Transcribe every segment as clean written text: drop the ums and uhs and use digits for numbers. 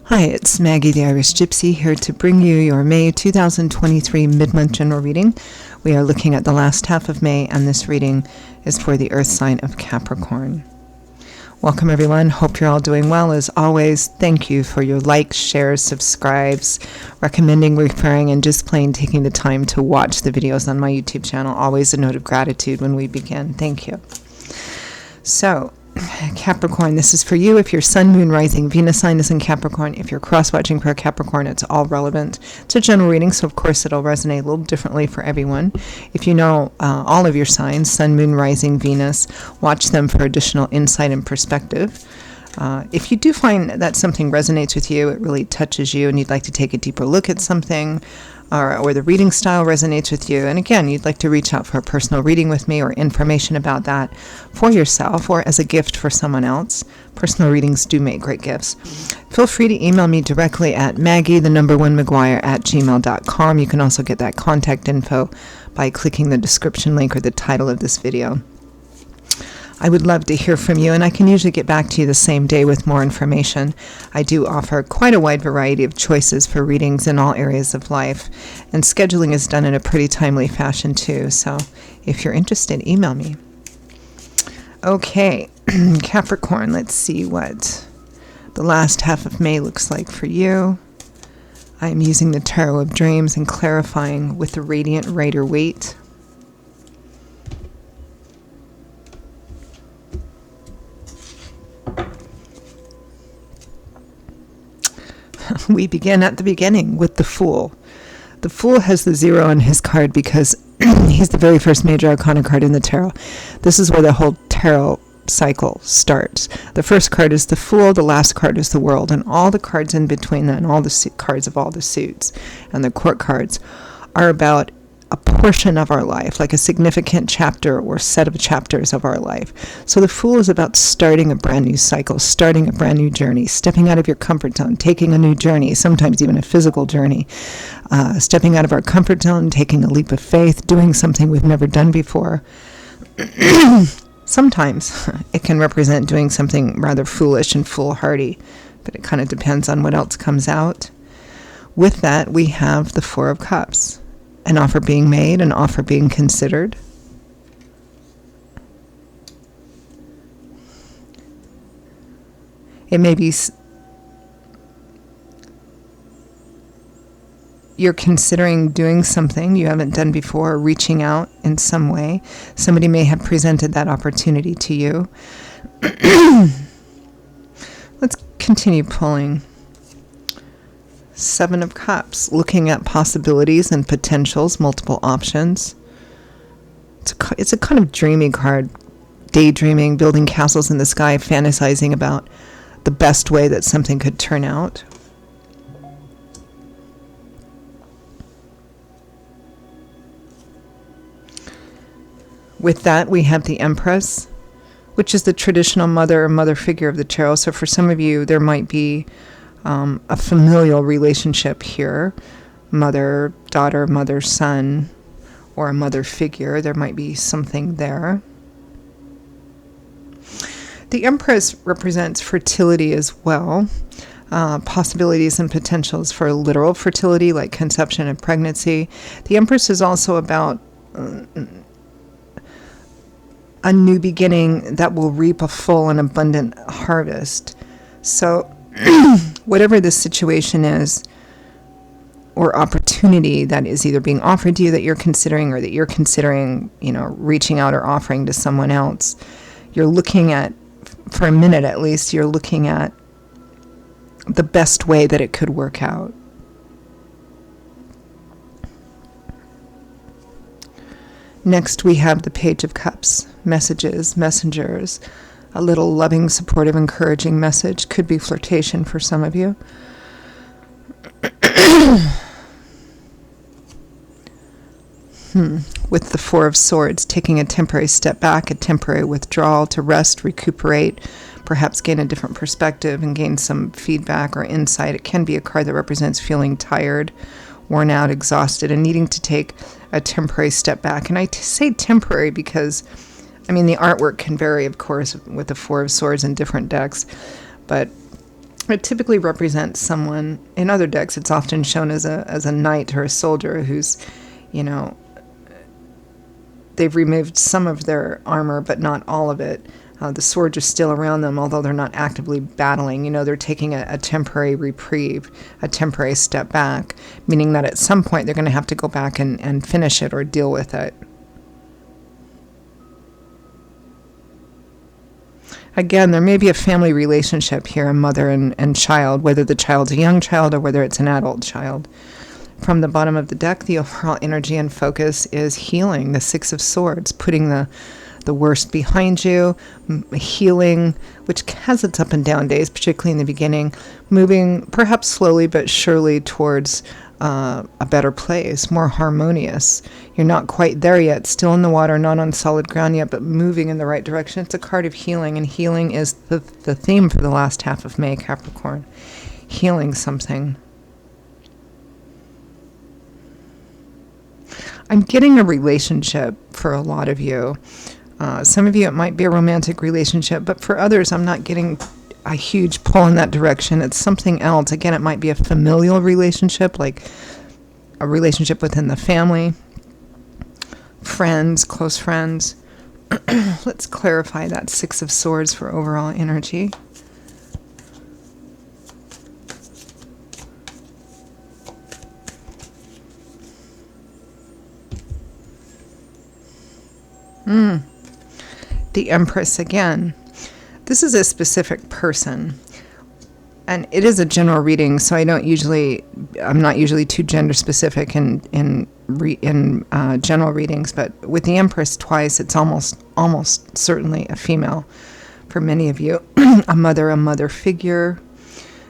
Hi, it's Maggie the Irish Gypsy here to bring you your May 2023 mid-month general reading. We are looking at the last half of May, and this reading is for the earth sign of Capricorn. Welcome everyone. Hope you're all doing well. As always, thank you for your likes, shares, subscribes, recommending, referring, and just plain taking the time to watch the videos on my YouTube channel. Always a note of gratitude when we begin. Thank you. So, Capricorn, this is for you. If your sun, moon, rising, Venus sign is in Capricorn, if you're cross-watching for Capricorn, it's all relevant. It's a general reading, so of course it'll resonate a little differently for everyone. If you know all of your signs, sun, moon, rising, Venus, watch them for additional insight and perspective. If you do find that something resonates with you, it really touches you, and you'd like to take a deeper look at something, or the reading style resonates with you, and again, you'd like to reach out for a personal reading with me or information about that for yourself or as a gift for someone else. Personal readings do make great gifts. Feel free to email me directly at maggie1mcguire@gmail.com. You can also get that contact info by clicking the description link or the title of this video. I would love to hear from you, and I can usually get back to you the same day with more information. I do offer quite a wide variety of choices for readings in all areas of life, and scheduling is done in a pretty timely fashion too, so if you're interested, email me. Okay, Capricorn, let's see what the last half of May looks like for you. I am using the Tarot of Dreams and clarifying with the Radiant Rider-Waite. We begin at the beginning with the Fool. The Fool has the 0 on his card because he's the very first major arcana card in the tarot. This is where the whole tarot cycle starts. The first card is the Fool, the last card is the World, and all the cards in between that, and all the cards of all the suits and the court cards are about a portion of our life, like a significant chapter or set of chapters of our life. So the Fool is about starting a brand new cycle, starting a brand new journey, stepping out of your comfort zone, taking a new journey, sometimes even a physical journey, stepping out of our comfort zone, taking a leap of faith, doing something we've never done before. Sometimes it can represent doing something rather foolish and foolhardy, but it kind of depends on what else comes out. With that, we have the Four of Cups. An offer being made, an offer being considered. It may be you're considering doing something you haven't done before, reaching out in some way. Somebody may have presented that opportunity to you. Let's continue pulling. 7 of Cups, looking at possibilities and potentials, multiple options. It's a kind of dreamy card, daydreaming, building castles in the sky, fantasizing about the best way that something could turn out. With that, we have the Empress, which is the traditional mother or mother figure of the tarot. So for some of you, there might be a familial relationship here, mother, daughter, mother, son, or a mother figure. There might be something there. The Empress represents fertility as well, possibilities and potentials for literal fertility like conception and pregnancy. The Empress is also about a new beginning that will reap a full and abundant harvest. So whatever the situation is or opportunity that is either being offered to you that you're considering, or that you're considering, reaching out or offering to someone else, you're looking at, for a minute at least, you're looking at the best way that it could work out. Next, we have the Page of Cups, messages, messengers. A little loving, supportive, encouraging message. Could be flirtation for some of you. With the Four of Swords, taking a temporary step back, a temporary withdrawal to rest, recuperate, perhaps gain a different perspective and gain some feedback or insight. It can be a card that represents feeling tired, worn out, exhausted, and needing to take a temporary step back. And I say temporary because the artwork can vary, of course, with the Four of Swords in different decks, but It typically represents someone, in other decks it's often shown as a knight or a soldier who's, you know, they've removed some of their armor, but not all of it. The swords are still around them, although they're not actively battling. You know, they're taking a temporary reprieve, a temporary step back, meaning that at some point they're going to have to go back and finish it or deal with it. Again, there may be a family relationship here, a mother and child, whether the child's a young child or whether it's an adult child. From the bottom of the deck, the overall energy and focus is healing, the Six of Swords, putting the worst behind you, healing, which has its up and down days, particularly in the beginning, moving perhaps slowly but surely towards a better place, more harmonious. You're not quite there yet, still in the water, not on solid ground yet, but moving in the right direction. It's a card of healing, and healing is the theme for the last half of May, Capricorn. Healing something. I'm getting a relationship for a lot of you. Some of you, it might be a romantic relationship, but for others, I'm not getting a huge pull in that direction. It's something else. Again, it might be a familial relationship, like a relationship within the family, friends, close friends. Let's clarify that Six of Swords for overall energy. The Empress again. This is a specific person, and it is a general reading, so I'm not usually too gender specific in general readings. But with the Empress twice, it's almost certainly a female. For many of you, a mother figure.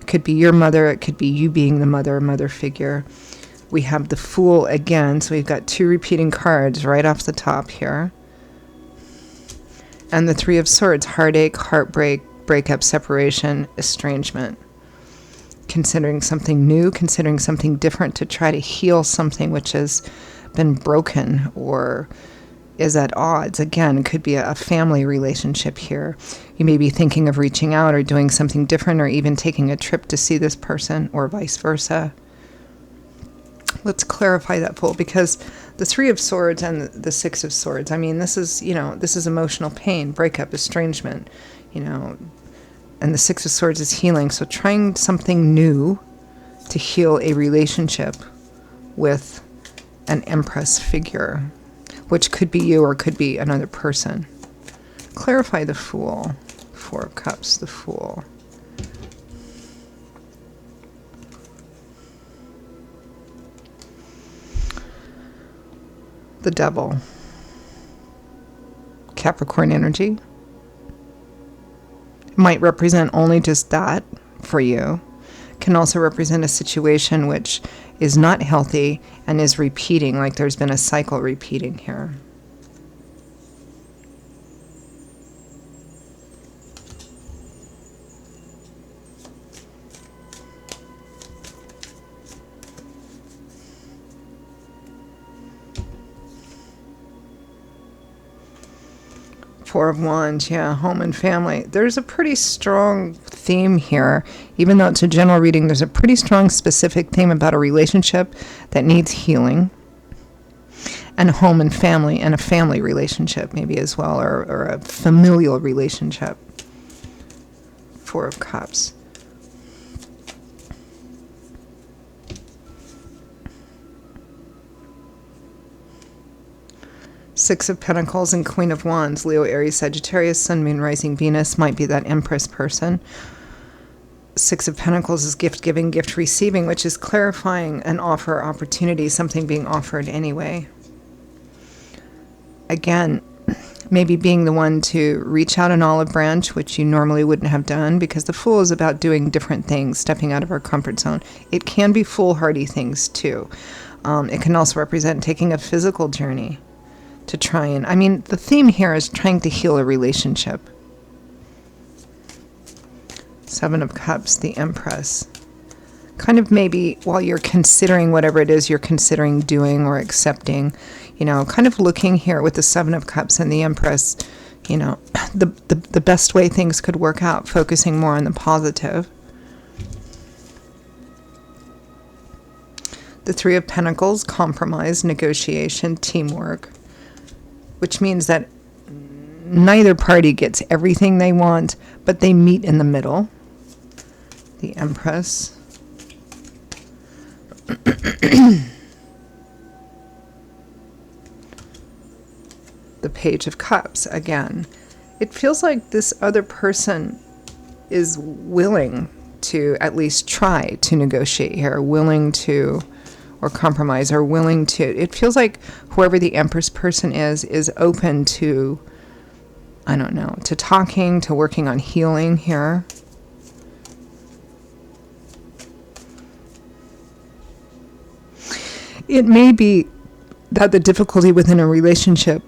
It could be your mother. It could be you being the mother figure. We have the Fool again, so we've got two repeating cards right off the top here. And the Three of Swords, heartache, heartbreak, breakup, separation, estrangement. Considering something new, considering something different to try to heal something which has been broken or is at odds. Again, it could be a family relationship here. You may be thinking of reaching out or doing something different or even taking a trip to see this person or vice versa. Let's clarify that, Fool, because the Three of Swords and the Six of Swords, I mean, this is emotional pain, breakup, estrangement, and the Six of Swords is healing. So trying something new to heal a relationship with an Empress figure, which could be you or could be another person. Clarify the Fool. Four of Cups, the Fool. The Devil. Capricorn energy. Might represent only just that for you. Can also represent a situation which is not healthy and is repeating, like there's been a cycle repeating here. Four of Wands, yeah, home and family. There's a pretty strong theme here. Even though it's a general reading, there's a pretty strong specific theme about a relationship that needs healing. And home and family, and a family relationship maybe as well, or a familial relationship. Four of Cups. Six of Pentacles and Queen of Wands, Leo, Aries, Sagittarius, Sun, Moon, Rising, Venus, might be that Empress person. Six of Pentacles is gift giving, gift receiving, which is clarifying an offer, opportunity, something being offered anyway. Again, maybe being the one to reach out an olive branch, which you normally wouldn't have done, because the Fool is about doing different things, stepping out of our comfort zone. It can be foolhardy things too. It can also represent taking a physical journey. To try and, the theme here is trying to heal a relationship. Seven of Cups, the Empress. Kind of maybe while you're considering whatever it is you're considering doing or accepting, kind of looking here with the Seven of Cups and the Empress, the best way things could work out, focusing more on the positive. The Three of Pentacles, compromise, negotiation, teamwork, which means that neither party gets everything they want, but they meet in the middle. The Empress. The Page of Cups, again. It feels like this other person is willing to at least try to negotiate here, willing to, or compromise, or willing to. It feels like whoever the Empress person is open to, I don't know, to talking, to working on healing here. It may be that the difficulty within a relationship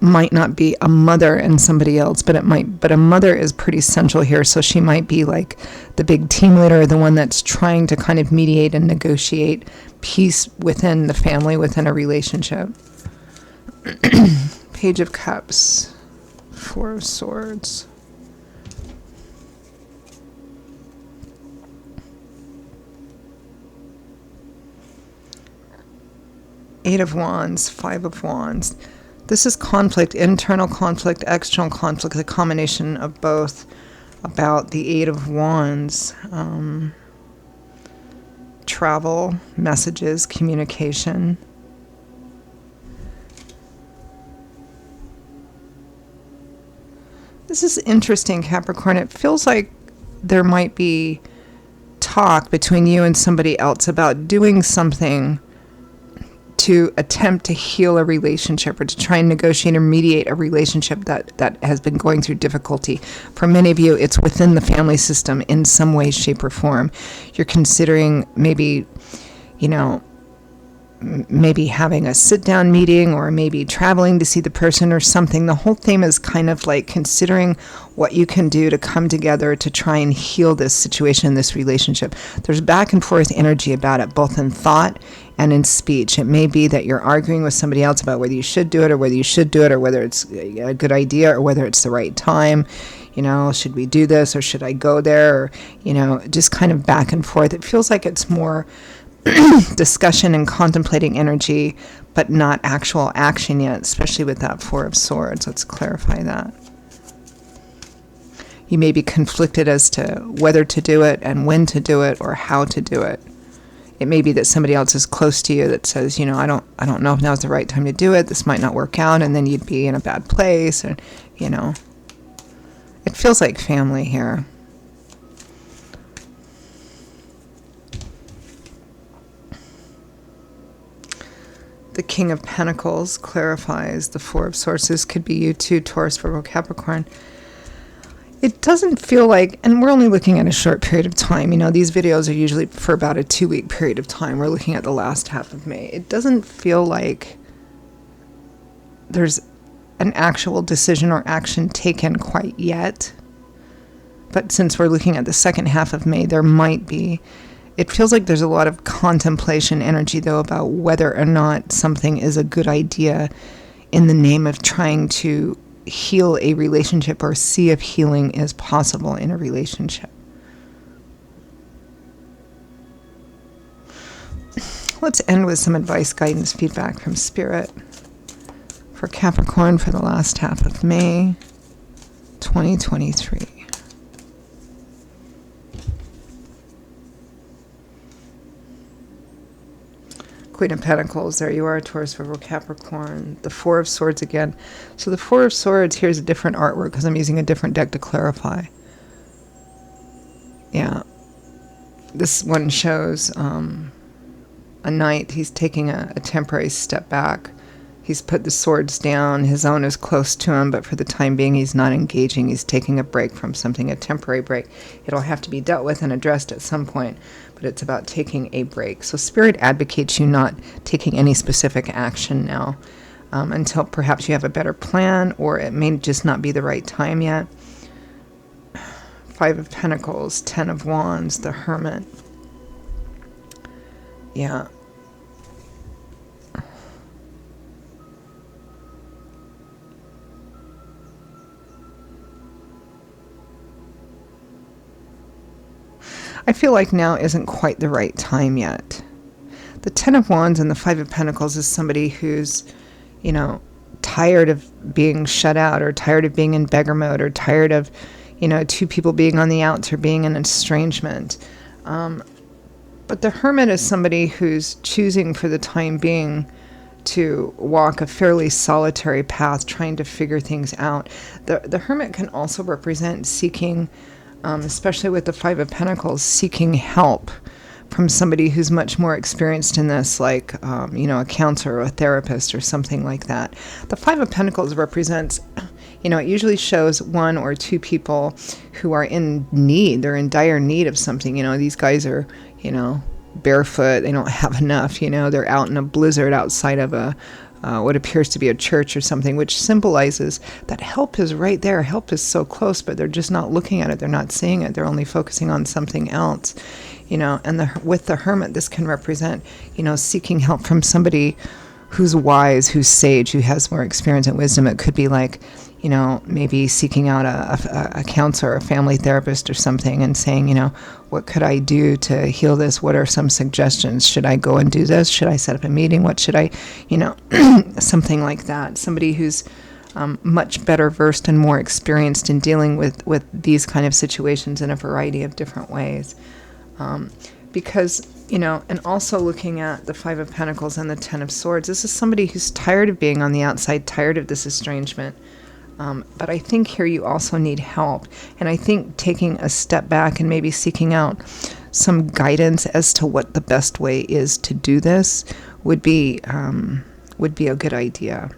might not be a mother and somebody else, but a mother is pretty central here. So she might be like the big team leader, the one that's trying to kind of mediate and negotiate peace within the family, within a relationship. Page of Cups, Four of Swords. Eight of Wands, Five of Wands. This is conflict, internal conflict, external conflict, a combination of both. About the Eight of Wands, travel, messages, communication. This is interesting, Capricorn. It feels like there might be talk between you and somebody else about doing something to attempt to heal a relationship, or to try and negotiate or mediate a relationship that has been going through difficulty. For many of you, it's within the family system in some way, shape, or form. You're considering maybe, maybe having a sit-down meeting, or maybe traveling to see the person or something. The whole theme is kind of like considering what you can do to come together to try and heal this situation, this relationship. There's back and forth energy about it, both in thought and in speech. It may be that you're arguing with somebody else about whether you should do it, or whether you should do it, or whether it's a good idea, or whether it's the right time. Should we do this, or should I go there? Or, just kind of back and forth. It feels like it's more discussion and contemplating energy, but not actual action yet, especially with that Four of Swords. Let's clarify that. You may be conflicted as to whether to do it and when to do it or how to do it. It may be that somebody else is close to you that says, I don't know if now's the right time to do it. This might not work out, and then you'd be in a bad place. And, it feels like family here. The King of Pentacles clarifies the Four of Swords. This could be you too, Taurus, Virgo, Capricorn. It doesn't feel like, and we're only looking at a short period of time. These videos are usually for about a 2-week period of time. We're looking at the last half of May. It doesn't feel like there's an actual decision or action taken quite yet. But since we're looking at the second half of May, there might be. It feels like there's a lot of contemplation energy, though, about whether or not something is a good idea in the name of trying to heal a relationship, or see if healing is possible in a relationship. Let's end with some advice, guidance, feedback from Spirit for Capricorn for the last half of May 2023. Queen of Pentacles, there you are, Taurus, Virgo, Capricorn. The Four of Swords again. So the Four of Swords, here's a different artwork because I'm using a different deck to clarify. Yeah. This one shows a knight. He's taking a temporary step back. He's put the swords down. His own is close to him, but for the time being, he's not engaging. He's taking a break from something, a temporary break. It'll have to be dealt with and addressed at some point, but it's about taking a break. So Spirit advocates you not taking any specific action now until perhaps you have a better plan, or it may just not be the right time yet. Five of Pentacles, Ten of Wands, the Hermit. Yeah. I feel like now isn't quite the right time yet. The Ten of Wands and the Five of Pentacles is somebody who's, tired of being shut out, or tired of being in beggar mode, or tired of, two people being on the outs or being in estrangement. But the Hermit is somebody who's choosing for the time being to walk a fairly solitary path, trying to figure things out. The Hermit can also represent seeking, especially with the Five of Pentacles, seeking help from somebody who's much more experienced in this, like, a counselor or a therapist or something like that. The Five of Pentacles represents, it usually shows one or two people who are in need. They're in dire need of something. These guys are, barefoot. They don't have enough. They're out in a blizzard outside of what appears to be a church or something, which symbolizes that help is right there. Help is so close, but they're just not looking at it. They're not seeing it. They're only focusing on something else. And with the Hermit, this can represent, seeking help from somebody who's wise, who's sage, who has more experience and wisdom. It could be like, maybe seeking out a counselor, a family therapist or something, and saying, what could I do to heal this? What are some suggestions? Should I go and do this? Should I set up a meeting? What should I, something like that. Somebody who's much better versed and more experienced in dealing with these kind of situations in a variety of different ways. Because, and also looking at the Five of Pentacles and the Ten of Swords, this is somebody who's tired of being on the outside, tired of this estrangement. But I think here you also need help. And I think taking a step back and maybe seeking out some guidance as to what the best way is to do this would be a good idea.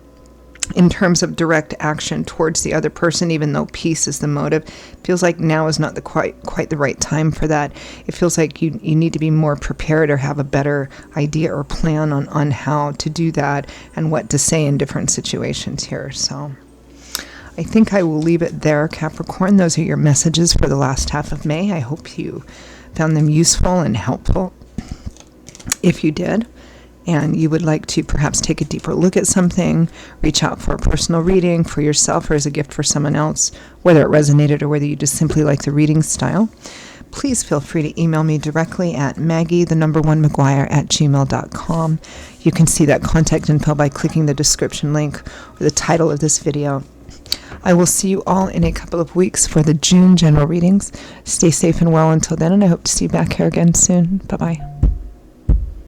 In terms of direct action towards the other person, even though peace is the motive, feels like now is not quite the right time for that. It feels like you need to be more prepared or have a better idea or plan on how to do that and what to say in different situations here. So I think I will leave it there, Capricorn. Those are your messages for the last half of May. I hope you found them useful and helpful. If you did, and you would like to perhaps take a deeper look at something, reach out for a personal reading for yourself or as a gift for someone else, whether it resonated or whether you just simply like the reading style, please feel free to email me directly at maggie1mcguire@gmail.com. You can see that contact info by clicking the description link or the title of this video. I will see you all in a couple of weeks for the June general readings. Stay safe and well until then, and I hope to see you back here again soon. Bye-bye.